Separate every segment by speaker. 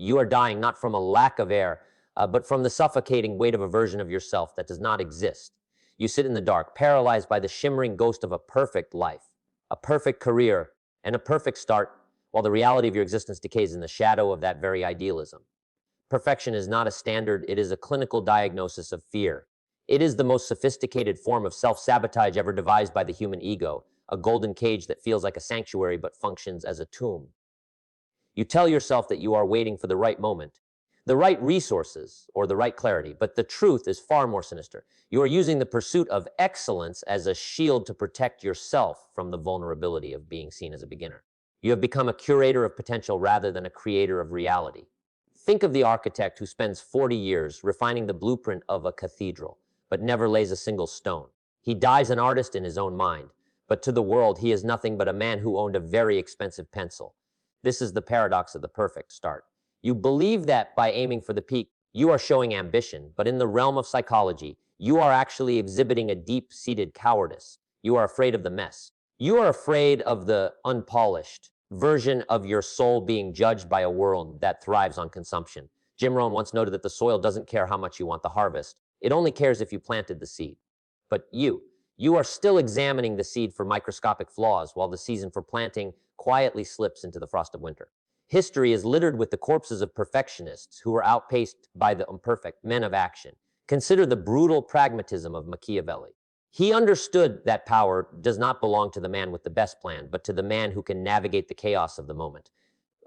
Speaker 1: You are dying not from a lack of air, but from the suffocating weight of a version of yourself that does not exist. You sit in the dark, paralyzed by the shimmering ghost of a perfect life, a perfect career, and a perfect start, while the reality of your existence decays in the shadow of that very idealism. Perfection is not a standard, it is a clinical diagnosis of fear. It is the most sophisticated form of self-sabotage ever devised by the human ego, a golden cage that feels like a sanctuary but functions as a tomb. You tell yourself that you are waiting for the right moment, the right resources, or the right clarity, but the truth is far more sinister. You are using the pursuit of excellence as a shield to protect yourself from the vulnerability of being seen as a beginner. You have become a curator of potential rather than a creator of reality. Think of the architect who spends 40 years refining the blueprint of a cathedral, but never lays a single stone. He dies an artist in his own mind, but to the world he is nothing but a man who owned a very expensive pencil. This is the paradox of the perfect start. You believe that by aiming for the peak, you are showing ambition, but in the realm of psychology, you are actually exhibiting a deep-seated cowardice. You are afraid of the mess. You are afraid of the unpolished version of your soul being judged by a world that thrives on consumption. Jim Rohn once noted that the soil doesn't care how much you want the harvest. It only cares if you planted the seed. But you are still examining the seed for microscopic flaws while the season for planting quietly slips into the frost of winter. History is littered with the corpses of perfectionists who were outpaced by the imperfect men of action. Consider the brutal pragmatism of Machiavelli. He understood that power does not belong to the man with the best plan, but to the man who can navigate the chaos of the moment.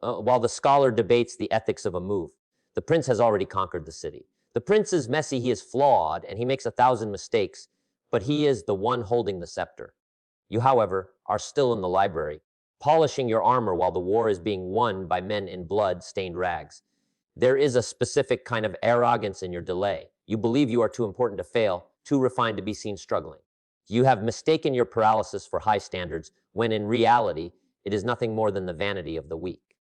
Speaker 1: While the scholar debates the ethics of a move, the prince has already conquered the city. The prince is messy, he is flawed, and he makes 1,000 mistakes, but he is the one holding the scepter. You, however, are still in the library, polishing your armor while the war is being won by men in blood-stained rags. There is a specific kind of arrogance in your delay. You believe you are too important to fail, too refined to be seen struggling. You have mistaken your paralysis for high standards, when in reality, it is nothing more than the vanity of the weak.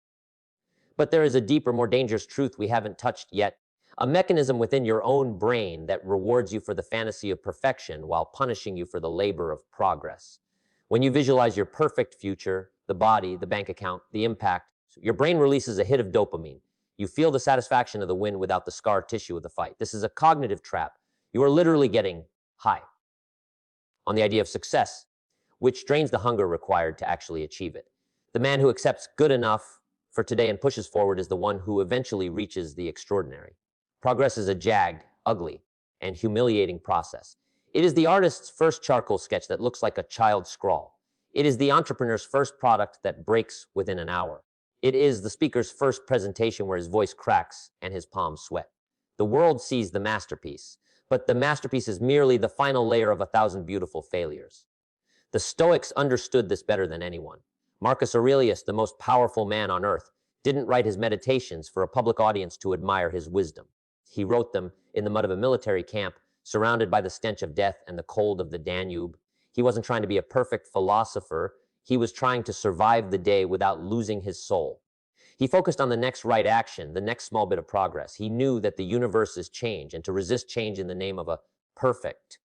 Speaker 1: But there is a deeper, more dangerous truth we haven't touched yet, a mechanism within your own brain that rewards you for the fantasy of perfection while punishing you for the labor of progress. When you visualize your perfect future, the body, the bank account, the impact, your brain releases a hit of dopamine. You feel the satisfaction of the win without the scar tissue of the fight. This is a cognitive trap. You are literally getting high on the idea of success, which drains the hunger required to actually achieve it. The man who accepts good enough for today and pushes forward is the one who eventually reaches the extraordinary. Progress is a jagged, ugly, and humiliating process. It is the artist's first charcoal sketch that looks like a child's scrawl. It is the entrepreneur's first product that breaks within an hour. It is the speaker's first presentation where his voice cracks and his palms sweat. The world sees the masterpiece, but the masterpiece is merely the final layer of 1,000 beautiful failures. The Stoics understood this better than anyone. Marcus Aurelius, the most powerful man on earth, didn't write his meditations for a public audience to admire his wisdom. He wrote them in the mud of a military camp, surrounded by the stench of death and the cold of the Danube. He wasn't trying to be a perfect philosopher. He was trying to survive the day without losing his soul. He focused on the next right action, the next small bit of progress. He knew that the universe is change, and to resist change in the name of a perfect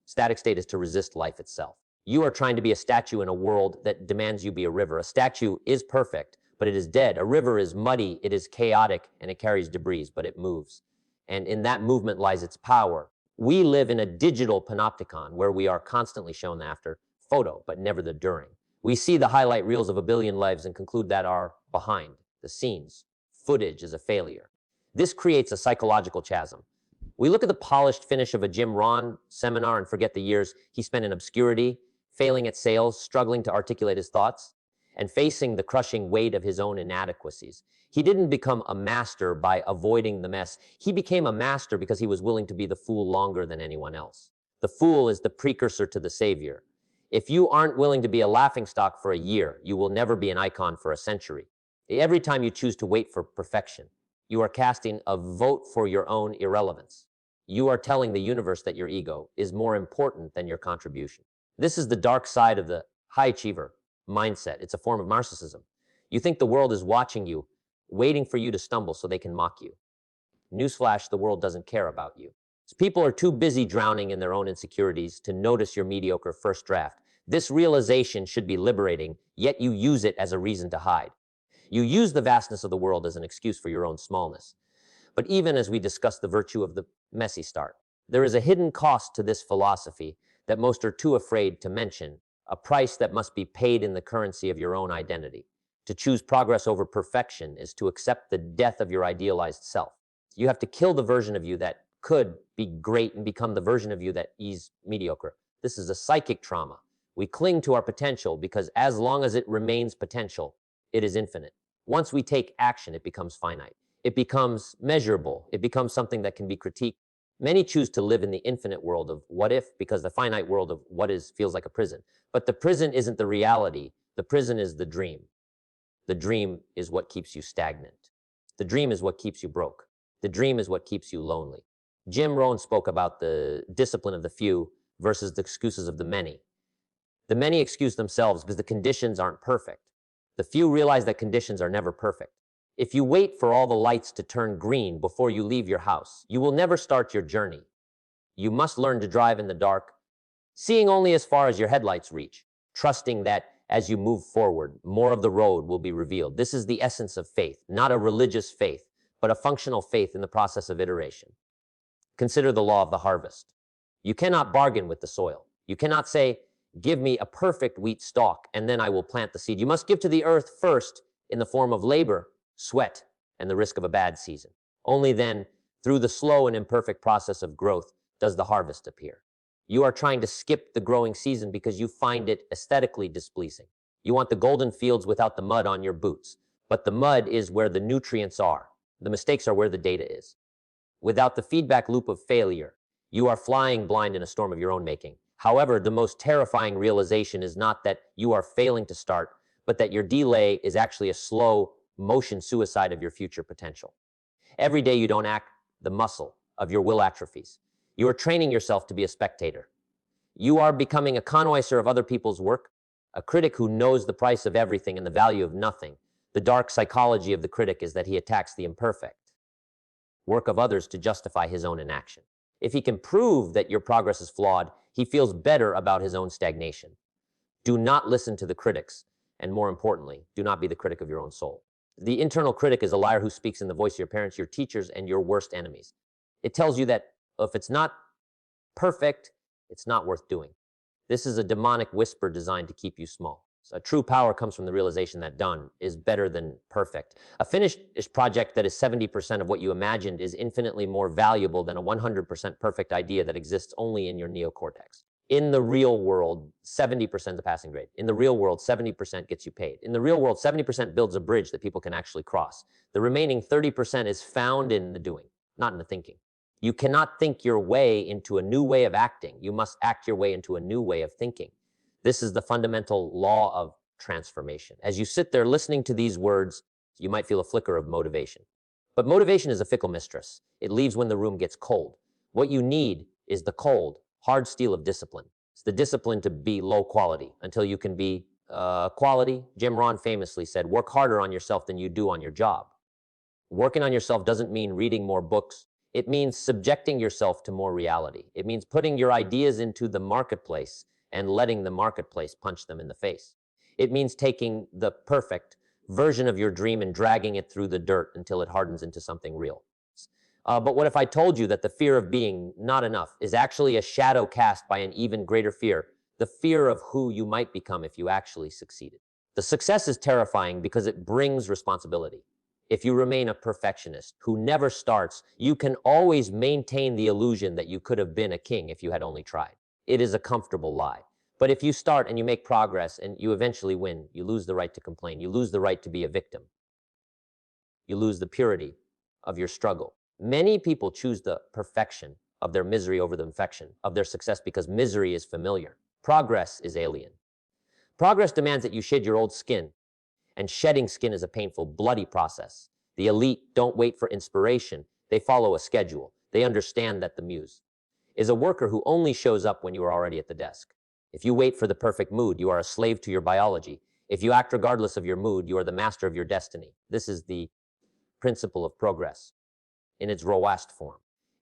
Speaker 1: static state is to resist life itself. You are trying to be a statue in a world that demands you be a river. A statue is perfect, but it is dead. A river is muddy, it is chaotic, and it carries debris, but it moves. And in that movement lies its power. We live in a digital panopticon where we are constantly shown the after photo, but never the during. We see the highlight reels of a billion lives and conclude that our behind the scenes footage is a failure. This creates a psychological chasm. We look at the polished finish of a Jim Rohn seminar and forget the years he spent in obscurity, failing at sales, struggling to articulate his thoughts, and facing the crushing weight of his own inadequacies. He didn't become a master by avoiding the mess. He became a master because he was willing to be the fool longer than anyone else. The fool is the precursor to the savior. If you aren't willing to be a laughingstock for a year, you will never be an icon for a century. Every time you choose to wait for perfection, you are casting a vote for your own irrelevance. You are telling the universe that your ego is more important than your contribution. This is the dark side of the high achiever mindset. It's a form of narcissism. You think the world is watching you, waiting for you to stumble so they can mock you. Newsflash, the world doesn't care about you. People are too busy drowning in their own insecurities to notice your mediocre first draft. This realization should be liberating, yet you use it as a reason to hide. You use the vastness of the world as an excuse for your own smallness. But even as we discuss the virtue of the messy start, there is a hidden cost to this philosophy that most are too afraid to mention, a price that must be paid in the currency of your own identity. To choose progress over perfection is to accept the death of your idealized self. You have to kill the version of you that could be great and become the version of you that is mediocre. This is a psychic trauma. We cling to our potential because as long as it remains potential, it is infinite. Once we take action, it becomes finite. It becomes measurable. It becomes something that can be critiqued. Many choose to live in the infinite world of what if, because the finite world of what is feels like a prison. But the prison isn't the reality. The prison is the dream. The dream is what keeps you stagnant. The dream is what keeps you broke. The dream is what keeps you lonely. Jim Rohn spoke about the discipline of the few versus the excuses of the many. The many excuse themselves because the conditions aren't perfect. The few realize that conditions are never perfect. If you wait for all the lights to turn green before you leave your house, you will never start your journey. You must learn to drive in the dark, seeing only as far as your headlights reach, trusting that as you move forward, more of the road will be revealed. This is the essence of faith, not a religious faith, but a functional faith in the process of iteration. Consider the law of the harvest. You cannot bargain with the soil. You cannot say, give me a perfect wheat stalk, and then I will plant the seed. You must give to the earth first in the form of labor, sweat, and the risk of a bad season. Only then, through the slow and imperfect process of growth, does the harvest appear. You are trying to skip the growing season because you find it aesthetically displeasing. You want the golden fields without the mud on your boots. But the mud is where the nutrients are. The mistakes are where the data is. Without the feedback loop of failure, you are flying blind in a storm of your own making. However, the most terrifying realization is not that you are failing to start, but that your delay is actually a slow motion suicide of your future potential. Every day you don't act, the muscle of your will atrophies. You are training yourself to be a spectator. You are becoming a connoisseur of other people's work, a critic who knows the price of everything and the value of nothing. The dark psychology of the critic is that he attacks the imperfect work of others to justify his own inaction. If he can prove that your progress is flawed, he feels better about his own stagnation. Do not listen to the critics, and more importantly, do not be the critic of your own soul. The internal critic is a liar who speaks in the voice of your parents, your teachers, and your worst enemies. It tells you that if it's not perfect, it's not worth doing. This is a demonic whisper designed to keep you small. So true power comes from the realization that done is better than perfect. A finished project that is 70% of what you imagined is infinitely more valuable than a 100% perfect idea that exists only in your neocortex. In the real world, 70% is the passing grade. In the real world, 70% gets you paid. In the real world, 70% builds a bridge that people can actually cross. The remaining 30% is found in the doing, not in the thinking. You cannot think your way into a new way of acting. You must act your way into a new way of thinking. This is the fundamental law of transformation. As you sit there listening to these words, you might feel a flicker of motivation. But motivation is a fickle mistress. It leaves when the room gets cold. What you need is the cold, hard steel of discipline. It's the discipline to be low quality until you can be quality. Jim Rohn famously said, work harder on yourself than you do on your job. Working on yourself doesn't mean reading more books. It means subjecting yourself to more reality. It means putting your ideas into the marketplace and letting the marketplace punch them in the face. It means taking the perfect version of your dream and dragging it through the dirt until it hardens into something real. But what if I told you that the fear of being not enough is actually a shadow cast by an even greater fear, the fear of who you might become if you actually succeeded? The success is terrifying because it brings responsibility. If you remain a perfectionist who never starts, you can always maintain the illusion that you could have been a king if you had only tried. It is a comfortable lie. But if you start and you make progress and you eventually win, you lose the right to complain. You lose the right to be a victim. You lose the purity of your struggle. Many people choose the perfection of their misery over the perfection of their success because misery is familiar. Progress is alien. Progress demands that you shed your old skin, and shedding skin is a painful, bloody process. The elite don't wait for inspiration. They follow a schedule. They understand that the muse is a worker who only shows up when you are already at the desk. If you wait for the perfect mood, you are a slave to your biology. If you act regardless of your mood, you are the master of your destiny. This is the principle of progress in its rawest form.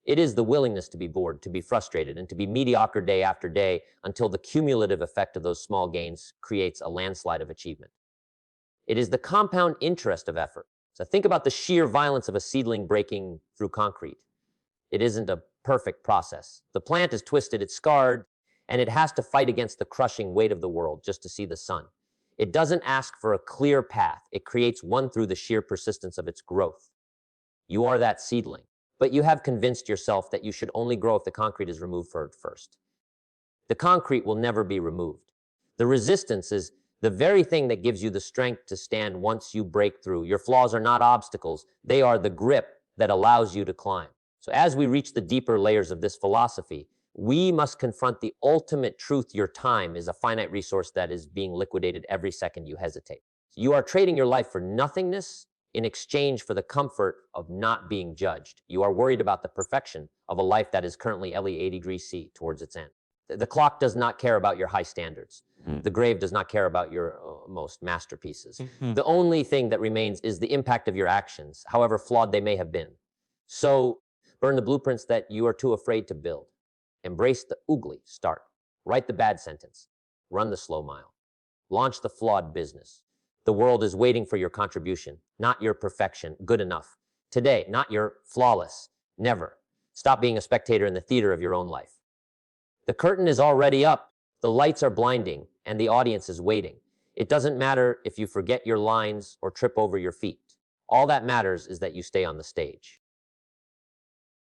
Speaker 1: It is the willingness to be bored, to be frustrated, and to be mediocre day after day until the cumulative effect of those small gains creates a landslide of achievement. It is the compound interest of effort. So think about the sheer violence of a seedling breaking through concrete. It isn't a perfect process. The plant is twisted, it's scarred, and it has to fight against the crushing weight of the world just to see the sun. It doesn't ask for a clear path. It creates one through the sheer persistence of its growth. You are that seedling, but you have convinced yourself that you should only grow if the concrete is removed first. The concrete will never be removed. The resistance is the very thing that gives you the strength to stand once you break through. Your flaws are not obstacles. They are the grip that allows you to climb. So as we reach the deeper layers of this philosophy, we must confront the ultimate truth. Your time is a finite resource that is being liquidated every second you hesitate. You are trading your life for nothingness in exchange for the comfort of not being judged. You are worried about the perfection of a life that is currently 80 degrees C towards its end. The clock does not care about your high standards. The grave does not care about your most masterpieces. The only thing that remains is the impact of your actions, however flawed they may have been. So burn the blueprints that you are too afraid to build. Embrace the ugly start. Write the bad sentence. Run the slow mile. Launch the flawed business. The world is waiting for your contribution, not your perfection, good enough. Today, not your flawless, never. Stop being a spectator in the theater of your own life. The curtain is already up, the lights are blinding, and the audience is waiting. It doesn't matter if you forget your lines or trip over your feet. All that matters is that you stay on the stage.